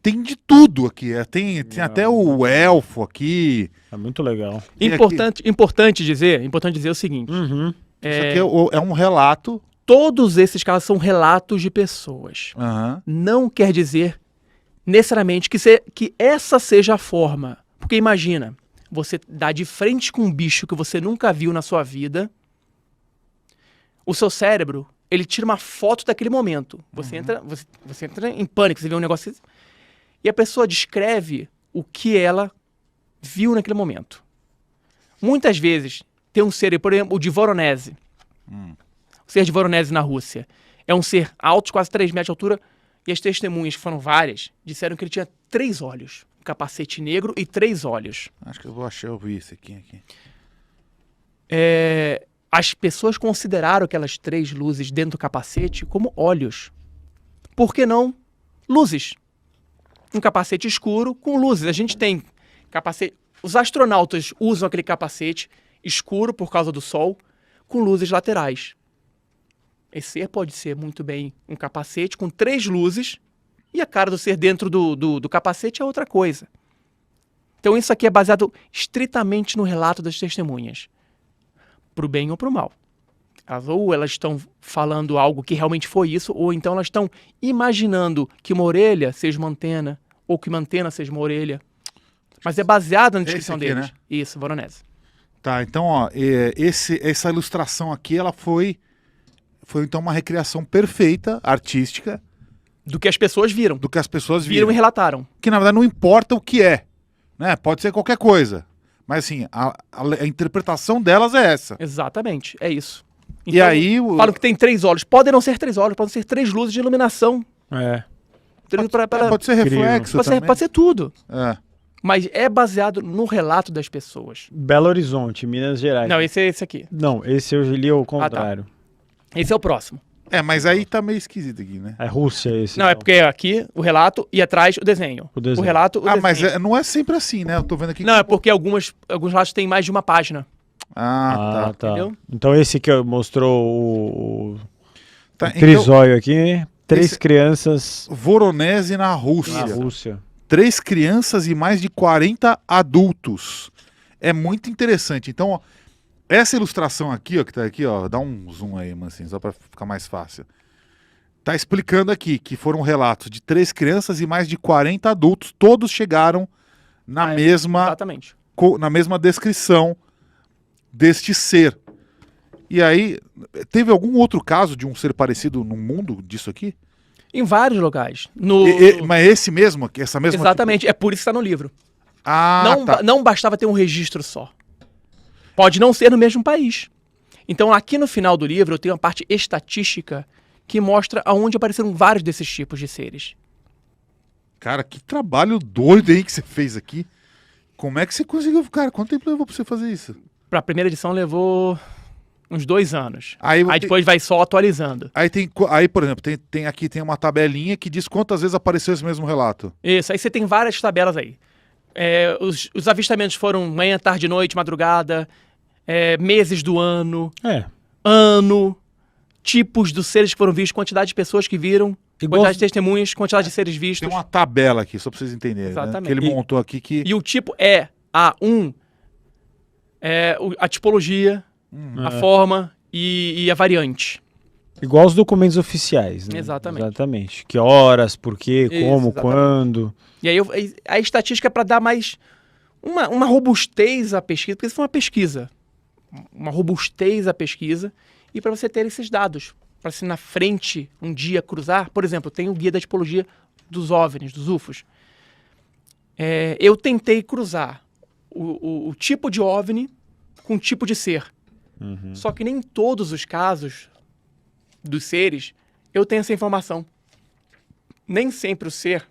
Tem de tudo aqui. Tem até o elfo aqui. É muito legal. Importante dizer o seguinte. Uhum. Isso aqui é um relato. Todos esses casos são relatos de pessoas. Aham. Não quer dizer necessariamente que essa seja a forma. Porque imagina, você dá de frente com um bicho que você nunca viu na sua vida, o seu cérebro, ele tira uma foto daquele momento. Você entra em pânico, você vê um negócio e a pessoa descreve o que ela viu naquele momento. Muitas vezes tem um ser, por exemplo, o de Voronezh. O ser de Voronezh na Rússia. É um ser alto, quase 3 metros de altura, e as testemunhas, que foram várias, disseram que ele tinha 3 olhos. Um capacete negro e 3 olhos. Acho que eu vi esse aqui. As pessoas consideraram aquelas 3 luzes dentro do capacete como olhos. Por que não luzes? Um capacete escuro com luzes. A gente tem capacete... Os astronautas usam aquele capacete escuro por causa do sol, com luzes laterais. Esse ser pode ser muito bem um capacete com 3 luzes e a cara do ser dentro do capacete é outra coisa. Então isso aqui é baseado estritamente no relato das testemunhas. Pro bem ou pro mal. Ou elas estão falando algo que realmente foi isso, ou então elas estão imaginando que uma orelha seja uma antena, ou que uma antena seja uma orelha. Mas é baseado na descrição aqui, deles. né? Isso, Voronezh. Tá, então, ó, essa ilustração aqui, ela foi então uma recriação perfeita, artística, Do que as pessoas viram. do que as pessoas Viram viram. e relataram. Que na verdade não importa o que é, né? Pode ser qualquer coisa. Mas assim, a interpretação delas é essa. Exatamente, é isso. E aí... Falam que tem 3 olhos. Podem não ser 3 olhos, podem ser 3 luzes de iluminação. Pode ser reflexo também. Pode ser tudo. É. Mas é baseado no relato das pessoas. Belo Horizonte, Minas Gerais. Não, esse é esse aqui. Não, esse eu li ao contrário. Esse é o próximo. Mas aí tá meio esquisito aqui, né? É Rússia esse. Não, é porque aqui o relato e atrás o desenho. O desenho. O relato, o desenho. Mas não é sempre assim, né? Eu tô vendo aqui... Não, é porque alguns relatos têm mais de uma página. Ah, tá. Entendeu? Então esse que mostrou o Tá, então, trisóio aqui, 3 esse- crianças Voronezh na Rússia. na Rússia. 3 crianças e mais de 40 adultos. É muito interessante. Então, ó, essa ilustração aqui, ó, que tá aqui, ó, dá um zoom aí, assim, só para ficar mais fácil. Tá explicando aqui que foram relatos de 3 crianças e mais de 40 adultos, todos chegaram na Exatamente. na mesma descrição deste ser. E aí, teve algum outro caso de um ser parecido no mundo disso aqui? Em vários locais. Mas esse mesmo? Essa mesma... Exatamente, é por isso que está no livro. Tá. Não bastava ter um registro só. Pode não ser no mesmo país. Então, aqui no final do livro, eu tenho uma parte estatística que mostra aonde apareceram vários desses tipos de seres. Cara, que trabalho doido aí que você fez aqui. Como é que você conseguiu... Cara, quanto tempo levou pra você fazer isso? Para a primeira edição levou uns 2 anos. Aí Depois vai só atualizando. Aí, por exemplo, tem uma tabelinha que diz quantas vezes apareceu esse mesmo relato. Isso, aí você tem várias tabelas aí. Os avistamentos foram manhã, tarde, noite, madrugada, meses do ano, tipos dos seres que foram vistos, quantidade de pessoas que viram, quantidade de testemunhas, quantidade de seres vistos. Tem uma tabela aqui, só pra vocês entenderem. Exatamente. Né? Que ele montou aqui que... E o tipo é a tipologia, a forma e a variante. Igual os documentos oficiais, né? Exatamente. Que horas, por quê, como, Exatamente. quando. E aí a estatística é para dar mais uma robustez à pesquisa, porque isso foi uma pesquisa. Uma robustez à pesquisa e para você ter esses dados. Para se na frente um dia cruzar, por exemplo, tem o guia da tipologia dos OVNIs, dos UFOs. Eu tentei cruzar o tipo de OVNI com o tipo de ser. Uhum. Só que nem em todos os casos dos seres eu tenho essa informação. Nem sempre o ser,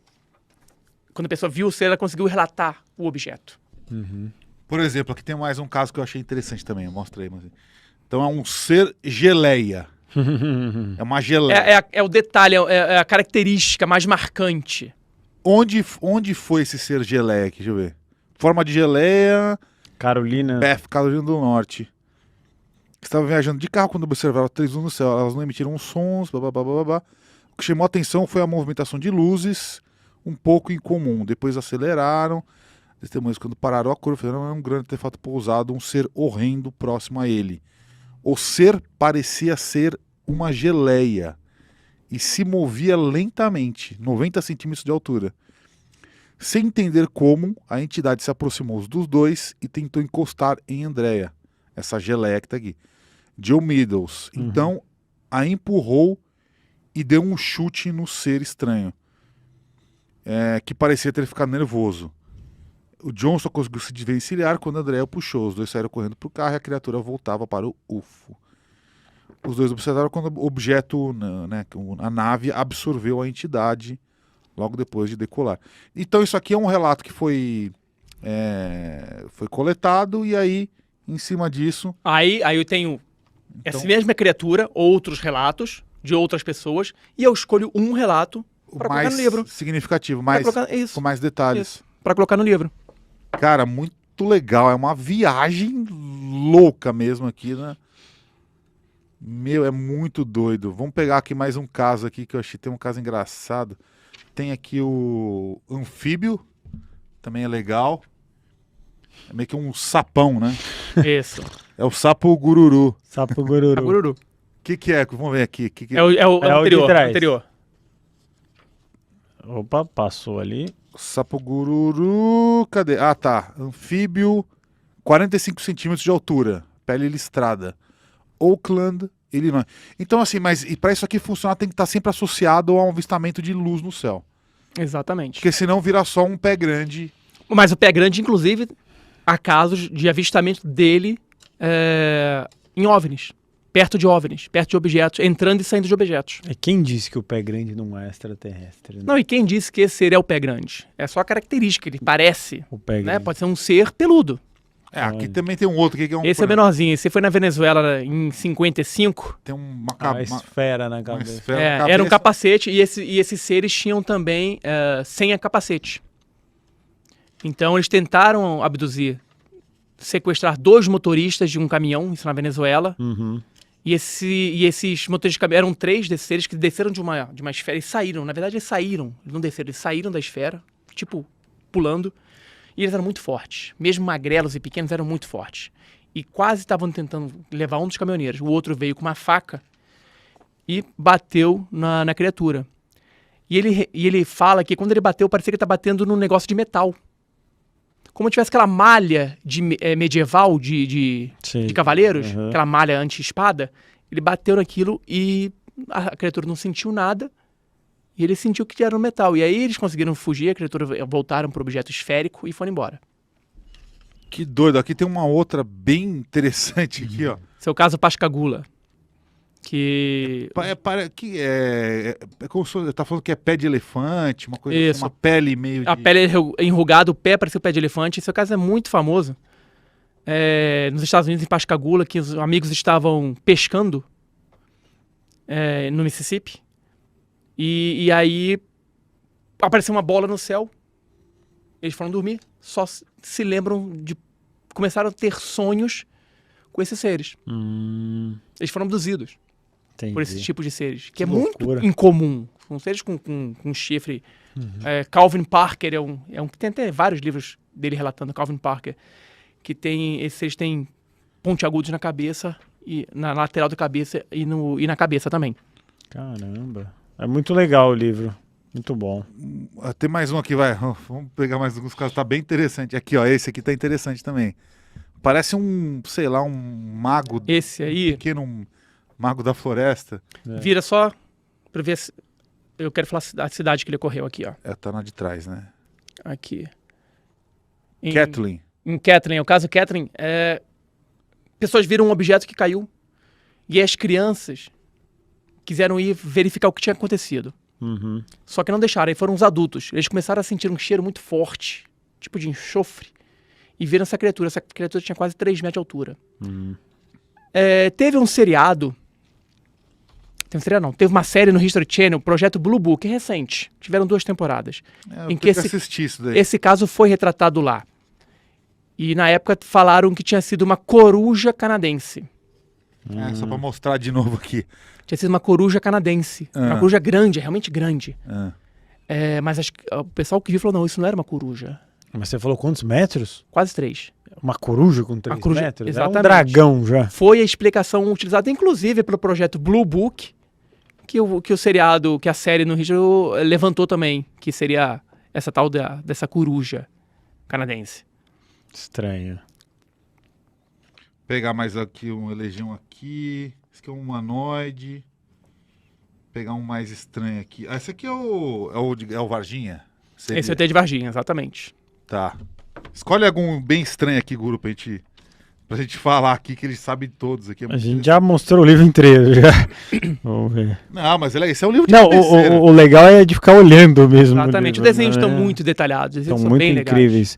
quando a pessoa viu o ser, ela conseguiu relatar o objeto. Uhum. Por exemplo, aqui tem mais um caso que eu achei interessante também. Eu mostrei. Então é um ser geleia. É uma geleia. É o detalhe, é a característica mais marcante. Onde foi esse ser geleia aqui? Deixa eu ver. Forma de geleia... Carolina do Norte. Estava viajando de carro quando observaram 3 luzes no céu. Elas não emitiram sons, blá, blá, blá, blá, blá. O que chamou a atenção foi a movimentação de luzes, um pouco incomum. Depois aceleraram. Testemunhas, quando pararam a curva, fizeram um grande artefato pousado, um ser horrendo próximo a ele. O ser parecia ser uma geleia e se movia lentamente, 90 centímetros de altura. Sem entender como, a entidade se aproximou dos dois e tentou encostar em Andrea, essa geleia que está aqui. Joe Meadows. Então, a empurrou e deu um chute no ser estranho, que parecia ter ficado nervoso. O John só conseguiu se desvencilhar quando Andrea o puxou. Os dois saíram correndo para o carro e a criatura voltava para o UFO. Os dois observaram quando o objeto, a nave, absorveu a entidade logo depois de decolar. Então isso aqui é um relato que foi coletado e aí, em cima disso... Aí eu tenho Então, essa mesma criatura, outros relatos de outras pessoas, e eu escolho um relato o para colocar mais no livro. significativo, Pra mais, colocar, isso, com mais detalhes. isso, para colocar no livro. Cara, muito legal. É uma viagem louca mesmo aqui, né? Meu, é muito doido. Vamos pegar aqui mais um caso aqui que eu achei. Tem um caso engraçado. Tem aqui o anfíbio. Também é legal. É meio que um sapão, né? Isso. É o sapo gururu. Sapo gururu. Gururu. O que é? Vamos ver aqui. É o É o de anterior. trás. Anterior. Opa, passou ali. Sapo gururu. Cadê? Ah, tá. Anfíbio. 45 centímetros de altura. Pele listrada. Oakland, Illinois. Então, assim, mas para isso aqui funcionar tem que estar sempre associado a um avistamento de luz no céu. Exatamente. Porque senão vira só um pé grande. Mas o pé grande, inclusive, há casos de avistamento dele em OVNIs. Perto de OVNIs, perto de objetos, entrando e saindo de objetos. É quem disse que o pé grande não é extraterrestre? Né? Não, e quem disse que esse ser é o pé grande? É só a característica, ele parece, O pé né? grande. Pode ser um ser peludo. Aqui Olha. também tem um outro aqui que é um. Esse é menorzinho, esse foi na Venezuela em 55. Tem uma A esfera na uma cabeça. esfera na cabeça. Era um capacete e esses seres tinham também sem a capacete. Então eles tentaram abduzir, sequestrar 2 motoristas de um caminhão, isso na Venezuela. Uhum. E esses motoristas de caminhão, eram 3 desses seres que desceram de uma esfera e saíram. Na verdade, eles saíram. Eles não desceram, eles saíram da esfera, tipo, pulando. E eles eram muito fortes. Mesmo magrelos e pequenos, eram muito fortes. E quase estavam tentando levar um dos caminhoneiros. O outro veio com uma faca e bateu na criatura. E ele fala que quando ele bateu, parecia que ele tá batendo num negócio de metal. Como tivesse aquela malha medieval de cavaleiros, Uhum. aquela malha anti-espada. Ele bateu naquilo e a criatura não sentiu nada. E ele sentiu que era um metal. E aí eles conseguiram fugir, a criatura voltaram para o objeto esférico e foram embora. Que doido. Aqui tem uma outra bem interessante aqui, ó. Esse é o caso Pascagoula. Que... É como se tá falando que é pé de elefante, uma coisa Isso. assim, uma pele meio de... A pele é enrugada, o pé parecia o pé de elefante. Esse caso é muito famoso. Nos Estados Unidos, em Pascagoula, que os amigos estavam pescando no Mississippi. E aí apareceu uma bola no céu. Eles foram dormir. Só se lembram de... Começaram a ter sonhos com esses seres. Eles foram abduzidos Entendi. por esse tipo de seres. Que Que é loucura. muito incomum. São seres com chifre. Calvin Parker é um que tem até vários livros dele relatando. Calvin Parker. Que tem... Esses seres têm pontiagudos na cabeça, e na lateral da cabeça e na cabeça também. Caramba. É muito legal o livro. Muito bom. Tem mais um aqui, vai. Vamos pegar mais alguns casos. Tá bem interessante. Aqui, ó. Esse aqui tá interessante também. Parece sei lá, um mago. Esse aí... Pequeno mago da floresta. Vira só pra ver se... Eu quero falar a cidade que ele ocorreu aqui, ó. Tá na de trás, né? Aqui. Kathleen. Em Kathleen. O caso Kathleen, pessoas viram um objeto que caiu e as crianças quiseram ir verificar o que tinha acontecido. Uhum. Só que não deixaram, aí foram os adultos. Eles começaram a sentir um cheiro muito forte, tipo de enxofre, e viram essa criatura. Essa criatura tinha quase 3 metros de altura. Teve um seriado... Teve uma série no History Channel, Projeto Blue Book, é recente. Tiveram 2 temporadas. Eu Em tenho que assistir isso daí. Esse caso foi retratado lá. E na época falaram que tinha sido uma coruja canadense. Só pra mostrar de novo aqui. Tinha sido uma coruja canadense. Uma coruja grande, realmente grande. Mas o pessoal que viu falou, não, isso não era uma coruja. Mas você falou quantos metros? Quase 3. Uma coruja com 3 coruja, metros? exatamente. É um dragão já. Foi a explicação utilizada, inclusive, pelo projeto Blue Book, que o seriado, que a série no Rio levantou também, que seria essa tal dessa coruja canadense. Estranho. Pegar mais aqui uma legião aqui. Esse aqui é um humanoide. Pegar um mais estranho aqui. Ah, esse aqui é o Varginha? Seria? Esse é o ET de Varginha, exatamente. Tá. Escolhe algum bem estranho aqui, Guru, pra gente falar aqui, que eles sabem todos aqui. A gente já mostrou o livro inteiro, já. Vamos ver. Não, mas esse é um livro de Não, cabeceira. o legal é de ficar olhando mesmo. Exatamente. O Os desenhos estão né? muito detalhados. Eles Estão são muito bem incríveis.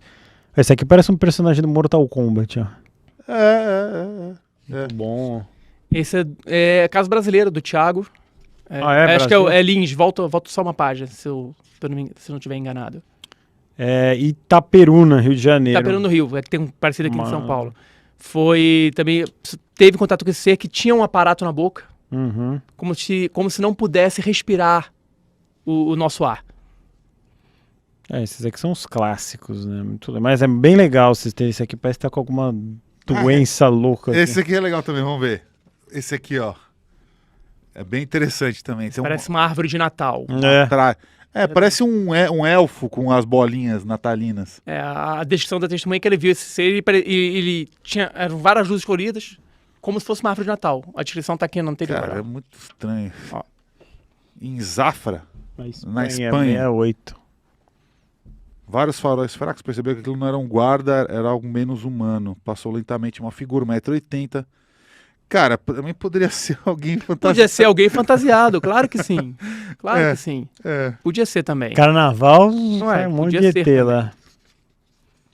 Esse aqui parece um personagem do Mortal Kombat, ó. É. Muito bom. Esse é caso brasileiro, do Thiago. Acho que Brasil? é Lins. Volta só uma página, se eu não estiver enganado. É Itaperuna, Rio de Janeiro. Itaperuna no Rio, que tem um parecido aqui em São Mano. Paulo. Foi também... Teve contato com esse ser que tinha um aparato na boca, Uhum. como se não pudesse respirar o nosso ar. Esses aqui são os clássicos, né? Mas é bem legal vocês terem esse aqui. Parece que tá com alguma doença louca. Esse aqui é legal também, vamos ver. Esse aqui, ó. É bem interessante também. Tem Parece uma árvore de Natal. parece um elfo com as bolinhas natalinas. A descrição da testemunha é que ele viu esse ser e ele tinha eram várias luzes coloridas, como se fosse uma árvore de Natal. A descrição tá aqui no anterior. Cara, é muito estranho. Ó. Em Zafra, na Espanha. 68. Vários faróis fracos perceberam que aquilo não era um guarda, era algo menos humano. Passou lentamente uma figura, 1,80 m. Cara, também poderia ser alguém fantasiado. Podia ser alguém fantasiado, claro que sim. Claro que sim. É. Podia ser também. Carnaval, Não é, sai um monte podia de ser ET também. lá.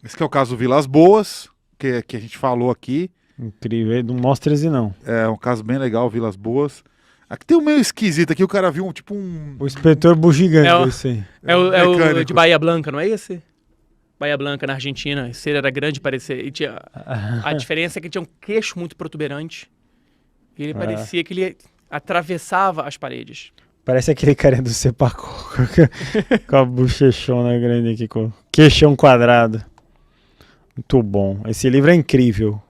Esse aqui é o caso Vilas Boas, que a gente falou aqui. Incrível. Não mostra esse não. É um caso bem legal, Vilas Boas. Aqui tem um meio esquisito aqui, o cara viu um... O inspetor bugigante esse aí. É o mecânico. de Bahia Blanca, não é esse? Bahia Blanca, na Argentina. Esse era grande, parecia. E tinha, a diferença é que tinha um queixo muito protuberante. E ele parecia que ele atravessava as paredes. Parece aquele carinha do Cepacol com a bochechona grande aqui, com o queixão quadrado. Muito bom. Esse livro é incrível.